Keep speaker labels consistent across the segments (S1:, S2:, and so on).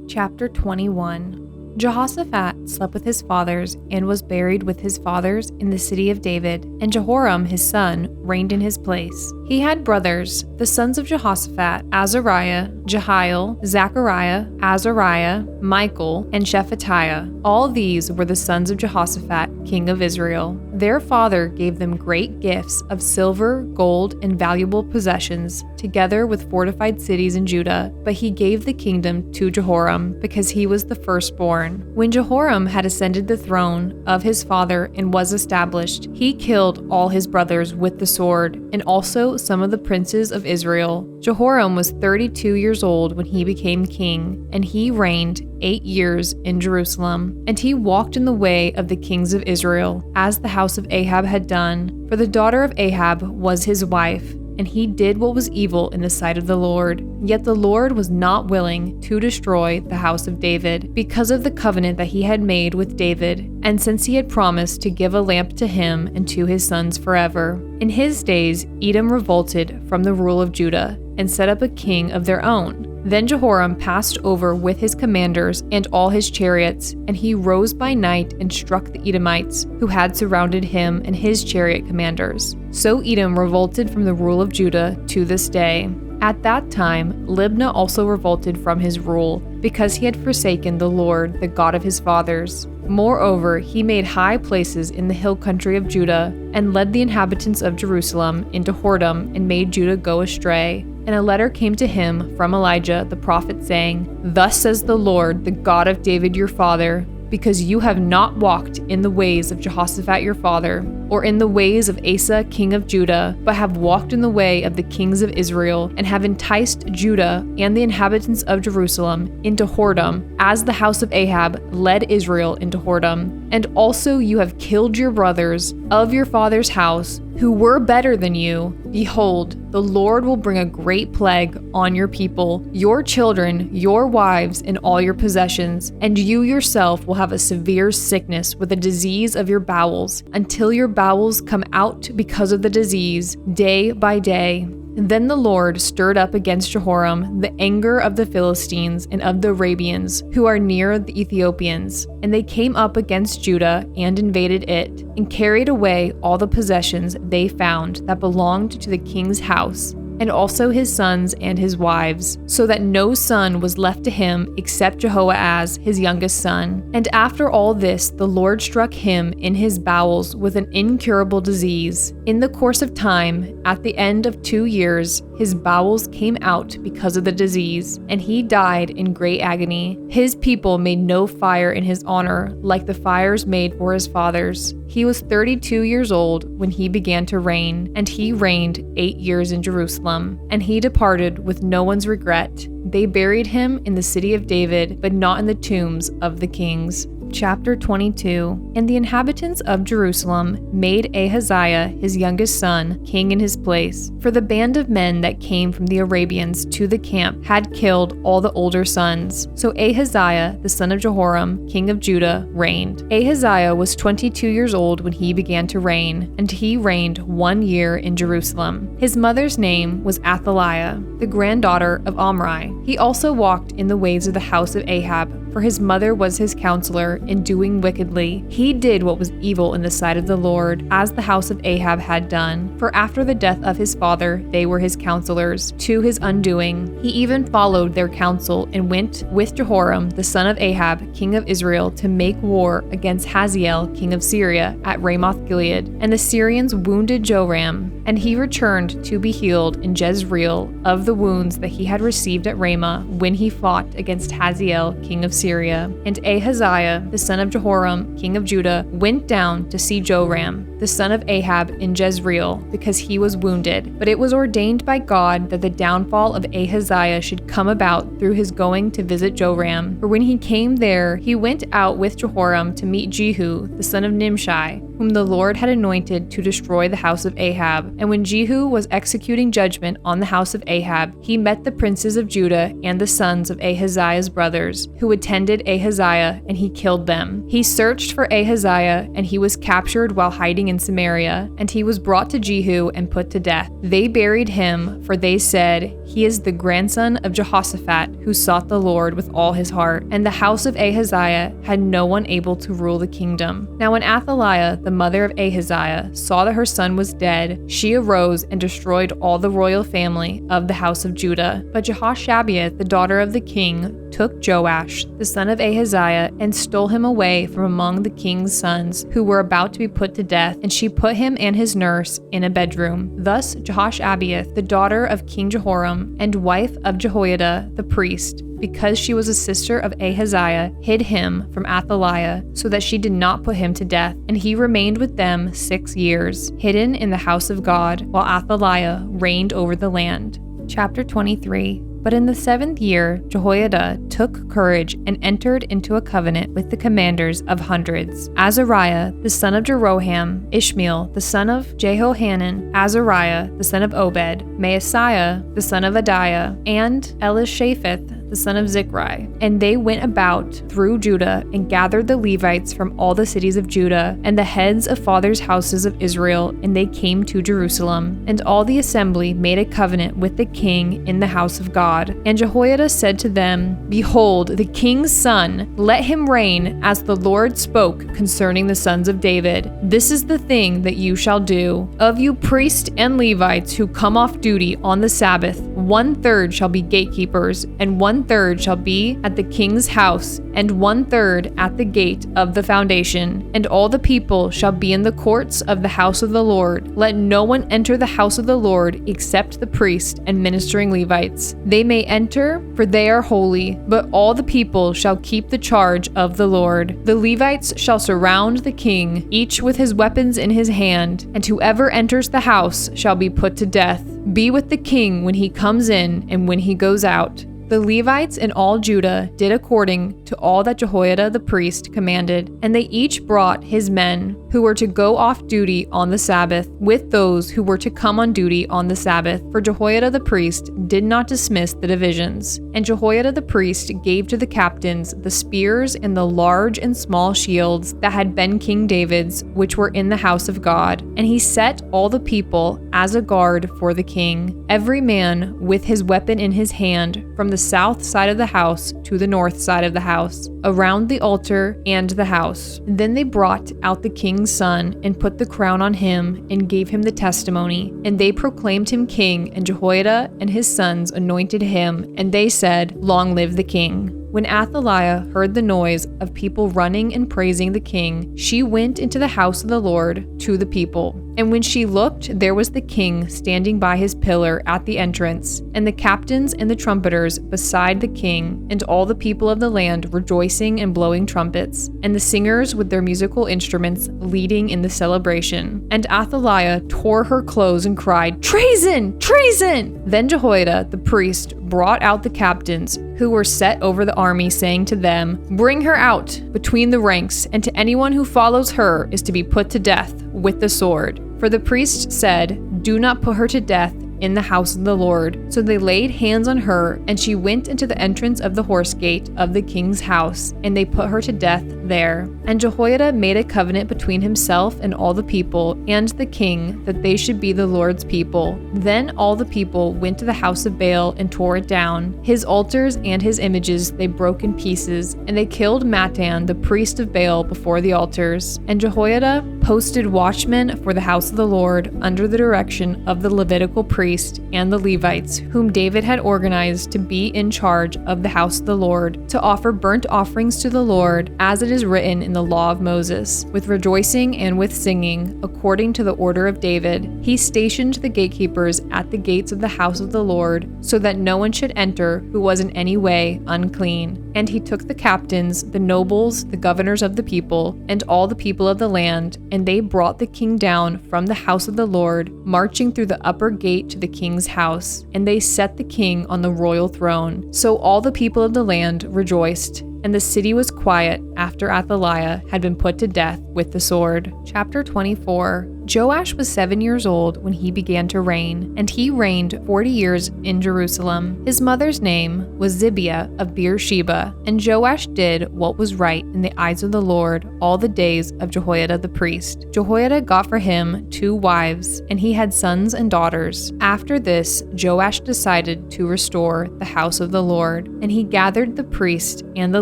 S1: Chapter 21. Jehoshaphat slept with his fathers and was buried with his fathers in the city of David, and Jehoram his son reigned in his place. He had brothers, the sons of Jehoshaphat, Azariah, Jehiel, Zechariah, Azariah, Michael, and Shephatiah. All these were the sons of Jehoshaphat, king of Israel. Their father gave them great gifts of silver, gold, and valuable possessions, together with fortified cities in Judah, but he gave the kingdom to Jehoram, because he was the firstborn. When Jehoram had ascended the throne of his father and was established, he killed all his brothers with the sword, and also some of the princes of Israel. Jehoram was 32 years old when he became king, and he reigned 8 years in Jerusalem. And he walked in the way of the kings of Israel, as the house of Ahab had done, for the daughter of Ahab was his wife, and he did what was evil in the sight of the Lord. Yet the Lord was not willing to destroy the house of David, because of the covenant that he had made with David, and since he had promised to give a lamp to him and to his sons forever. In his days Edom revolted from the rule of Judah, and set up a king of their own. Then Jehoram passed over with his commanders and all his chariots, and he rose by night and struck the Edomites, who had surrounded him and his chariot commanders. So Edom revolted from the rule of Judah to this day. At that time, Libnah also revolted from his rule, because he had forsaken the Lord, the God of his fathers. Moreover, he made high places in the hill country of Judah, and led the inhabitants of Jerusalem into whoredom, and made Judah go astray. And a letter came to him from Elijah the prophet, saying, "Thus says the Lord, the God of David your father, because you have not walked in the ways of Jehoshaphat your father, or in the ways of Asa king of Judah, but have walked in the way of the kings of Israel, and have enticed Judah and the inhabitants of Jerusalem into whoredom, as the house of Ahab led Israel into whoredom. And also you have killed your brothers of your father's house, who were better than you. Behold, the Lord will bring a great plague on your people, your children, your wives, and all your possessions, and you yourself will have a severe sickness with a disease of your bowels, until your bowels come out because of the disease, day by day." Then the Lord stirred up against Jehoram the anger of the Philistines and of the Arabians, who are near the Ethiopians. And they came up against Judah and invaded it, and carried away all the possessions they found that belonged to the king's house, and also his sons and his wives, so that no son was left to him except Jehoahaz, his youngest son. And after all this, the Lord struck him in his bowels with an incurable disease. In the course of time, at the end of 2 years, his bowels came out because of the disease, and he died in great agony. His people made no fire in his honor, like the fires made for his fathers. He was 32 years old when he began to reign, and he reigned 8 years in Jerusalem. And he departed with no one's regret. They buried him in the city of David, but not in the tombs of the kings. Chapter 22. And the inhabitants of Jerusalem made Ahaziah, his youngest son, king in his place. For the band of men that came from the Arabians to the camp had killed all the older sons. So Ahaziah, the son of Jehoram, king of Judah, reigned. Ahaziah was 22 years old when he began to reign, and he reigned 1 year in Jerusalem. His mother's name was Athaliah, the granddaughter of Omri. He also walked in the ways of the house of Ahab, for his mother was his counselor in doing wickedly. He did what was evil in the sight of the Lord, as the house of Ahab had done. For after the death of his father, they were his counselors, to his undoing. He even followed their counsel, and went with Jehoram, the son of Ahab, king of Israel, to make war against Hazael, king of Syria, at Ramoth Gilead. And the Syrians wounded Joram, and he returned to be healed in Jezreel of the wounds that he had received at Ramah when he fought against Hazael, king of Syria. And Ahaziah, the son of Jehoram, king of Judah, went down to see Joram, the son of Ahab, in Jezreel, because he was wounded. But it was ordained by God that the downfall of Ahaziah should come about through his going to visit Joram. For when he came there, he went out with Jehoram to meet Jehu, the son of Nimshi, whom the Lord had anointed to destroy the house of Ahab. And when Jehu was executing judgment on the house of Ahab, he met the princes of Judah and the sons of Ahaziah's brothers, who attended Ahaziah, and he killed them. He searched for Ahaziah, and he was captured while hiding in Samaria, and he was brought to Jehu and put to death. They buried him, for they said, "He is the grandson of Jehoshaphat, who sought the Lord with all his heart." And the house of Ahaziah had no one able to rule the kingdom. Now when Athaliah, the mother of Ahaziah, saw that her son was dead, she arose and destroyed all the royal family of the house of Judah. But Jehoshabeath, the daughter of the king, took Joash, the son of Ahaziah, and stole him away from among the king's sons who were about to be put to death, and she put him and his nurse in a bedroom. Thus Jehoshabeath, the daughter of King Jehoram, and wife of Jehoiada the priest, because she was a sister of Ahaziah, hid him from Athaliah, so that she did not put him to death. And he remained with them 6 years, hidden in the house of God, while Athaliah reigned over the land. Chapter 23. But in the 7th year, Jehoiada took courage and entered into a covenant with the commanders of hundreds: Azariah, the son of Jeroham, Ishmael, the son of Jehohanan, Azariah, the son of Obed, Maaseiah, the son of Adiah, and Elishaphat, the son of Zichri. And they went about through Judah and gathered the Levites from all the cities of Judah and the heads of fathers' houses of Israel, and they came to Jerusalem. And all the assembly made a covenant with the king in the house of God. And Jehoiada said to them, "Behold, the king's son, let him reign as the Lord spoke concerning the sons of David. This is the thing that you shall do. Of you priests and Levites who come off duty on the Sabbath, 1/3 shall be gatekeepers, and 1/3 shall be at the king's house, and 1/3 at the gate of the foundation. And all the people shall be in the courts of the house of the Lord. Let no one enter the house of the Lord except the priest and ministering Levites. They may enter, for they are holy, but all the people shall keep the charge of the Lord. The Levites shall surround the king, each with his weapons in his hand, and whoever enters the house shall be put to death. Be with the king when he comes in and when he goes out." The Levites and all Judah did according to all that Jehoiada the priest commanded, and they each brought his men who were to go off duty on the Sabbath with those who were to come on duty on the Sabbath, for Jehoiada the priest did not dismiss the divisions. And Jehoiada the priest gave to the captains the spears and the large and small shields that had been King David's, which were in the house of God. And he set all the people as a guard for the king, every man with his weapon in his hand, from the south side of the house to the north side of the house, around the altar and the house. Then they brought out the king's son and put the crown on him and gave him the testimony. And they proclaimed him king, and Jehoiada and his sons anointed him, and they said, "Long live the king." When Athaliah heard the noise of people running and praising the king, she went into the house of the Lord to the people. And when she looked, there was the king standing by his pillar at the entrance, and the captains and the trumpeters beside the king, and all the people of the land rejoicing and blowing trumpets, and the singers with their musical instruments leading in the celebration. And Athaliah tore her clothes and cried, "Treason! Treason!" Then Jehoiada the priest brought out the captains who were set over the army, saying to them, "Bring her out between the ranks, and to anyone who follows her is to be put to death with the sword." For the priest said, "Do not put her to death in the house of the Lord." So they laid hands on her, and she went into the entrance of the horse gate of the king's house, and they put her to death there. And Jehoiada made a covenant between himself and all the people and the king, that they should be the Lord's people. Then all the people went to the house of Baal and tore it down. His altars and his images they broke in pieces, and they killed Mattan, the priest of Baal, before the altars. And Jehoiada posted watchmen for the house of the Lord under the direction of the Levitical priests and the Levites, whom David had organized to be in charge of the house of the Lord, to offer burnt offerings to the Lord, as it is written in the law of Moses, with rejoicing and with singing, according to the order of David. He stationed the gatekeepers at the gates of the house of the Lord, so that no one should enter who was in any way unclean. And he took the captains, the nobles, the governors of the people, and all the people of the land, and they brought the king down from the house of the Lord, marching through the upper gate to the king's house, and they set the king on the royal throne. So all the people of the land rejoiced, and the city was quiet after Athaliah had been put to death with the sword. Chapter 24. Joash was 7 years old when he began to reign, and he reigned 40 years in Jerusalem. His mother's name was Zibiah of Beersheba, and Joash did what was right in the eyes of the Lord all the days of Jehoiada the priest. Jehoiada got for him 2 wives, and he had sons and daughters. After this, Joash decided to restore the house of the Lord, and he gathered the priests and the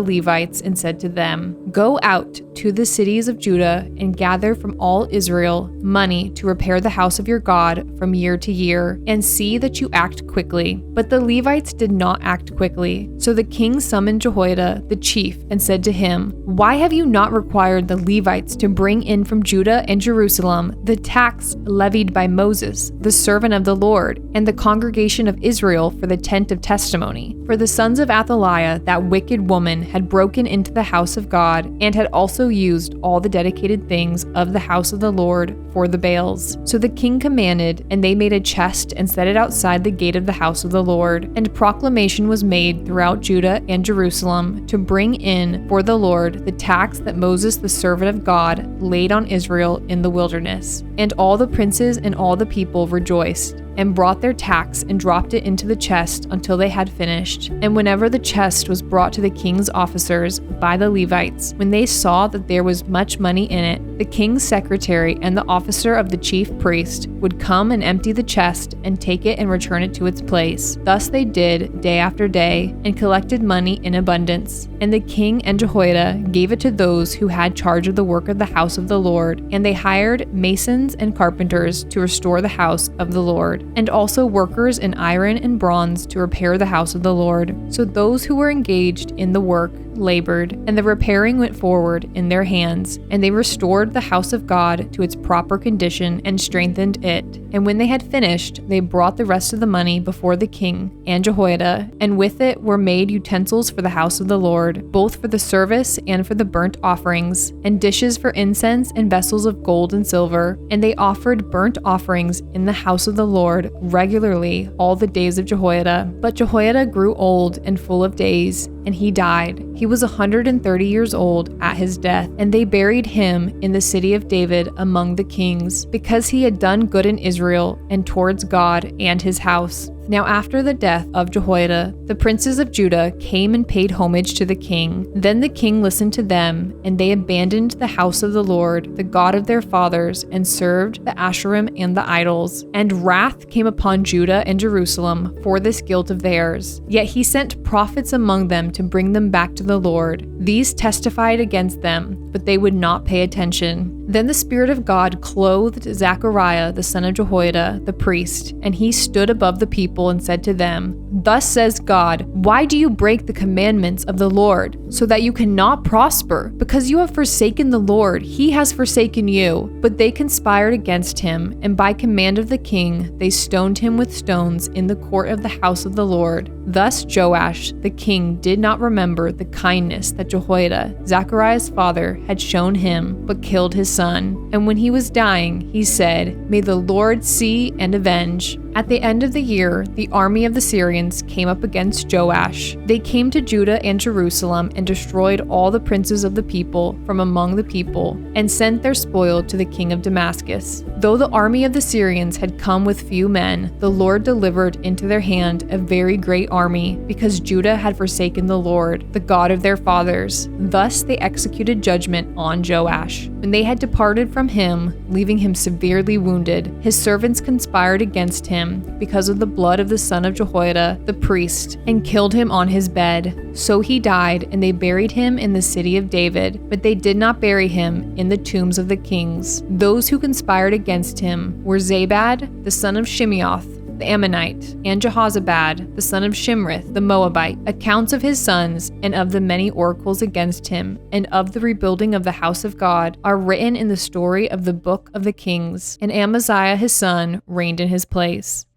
S1: Levites and said to them, "Go out to the cities of Judah and gather from all Israel money to repair the house of your God from year to year, and see that you act quickly." But the Levites did not act quickly. So the king summoned Jehoiada the chief and said to him, "Why have you not required the Levites to bring in from Judah and Jerusalem the tax levied by Moses, the servant of the Lord, and the congregation of Israel for the tent of testimony?" For the sons of Athaliah, that wicked woman, had broken into the house of God and had also used all the dedicated things of the house of the Lord for the Baals. So the king commanded, and they made a chest and set it outside the gate of the house of the Lord. And proclamation was made throughout Judah and Jerusalem to bring in for the Lord the tax that Moses the servant of God laid on Israel in the wilderness. And all the princes and all the people rejoiced, and brought their tax and dropped it into the chest until they had finished. And whenever the chest was brought to the king's officers by the Levites, when they saw that there was much money in it, the king's secretary and the officer of the chief priest would come and empty the chest and take it and return it to its place. Thus they did day after day, and collected money in abundance. And the king and Jehoiada gave it to those who had charge of the work of the house of the Lord, and they hired masons and carpenters to restore the house of the Lord, and also workers in iron and bronze to repair the house of the Lord. So those who were engaged in the work labored, and the repairing went forward in their hands, and they restored the house of God to its proper condition and strengthened it. And when they had finished, they brought the rest of the money before the king and Jehoiada, and with it were made utensils for the house of the Lord, both for the service and for the burnt offerings, and dishes for incense and vessels of gold and silver. And they offered burnt offerings in the house of the Lord regularly all the days of Jehoiada. But Jehoiada grew old and full of days, and he died. He was 130 years old at his death, and they buried him in the city of David among the kings, because he had done good in Israel and towards God and his house. Now after the death of Jehoiada, the princes of Judah came and paid homage to the king. Then the king listened to them, and they abandoned the house of the Lord, the God of their fathers, and served the Asherim and the idols. And wrath came upon Judah and Jerusalem for this guilt of theirs. Yet he sent prophets among them to bring them back to the Lord. These testified against them, but they would not pay attention. Then the Spirit of God clothed Zechariah, the son of Jehoiada, the priest, and he stood above the people and said to them, "Thus says God, why do you break the commandments of the Lord, so that you cannot prosper? Because you have forsaken the Lord, he has forsaken you." But they conspired against him, and by command of the king, they stoned him with stones in the court of the house of the Lord. Thus Joash, the king, did not remember the kindness that Jehoiada, Zechariah's father, had shown him, but killed his son. And when he was dying, he said, "May the Lord see and avenge." At the end of the year, the army of the Syrians came up against Joash. They came to Judah and Jerusalem and destroyed all the princes of the people from among the people, and sent their spoil to the king of Damascus. Though the army of the Syrians had come with few men, the Lord delivered into their hand a very great army, because Judah had forsaken the Lord, the God of their fathers. Thus they executed judgment on Joash. When they had departed from him, leaving him severely wounded, his servants conspired against him because of the blood of the son of Jehoiada, the priest, and killed him on his bed. So he died, and they buried him in the city of David, but they did not bury him in the tombs of the kings. Those who conspired against him were Zabad, the son of Shimeoth, the Ammonite, and Jehozabad, the son of Shimrith, the Moabite. Accounts of his sons, and of the many oracles against him, and of the rebuilding of the house of God, are written in the story of the book of the kings. And Amaziah his son reigned in his place.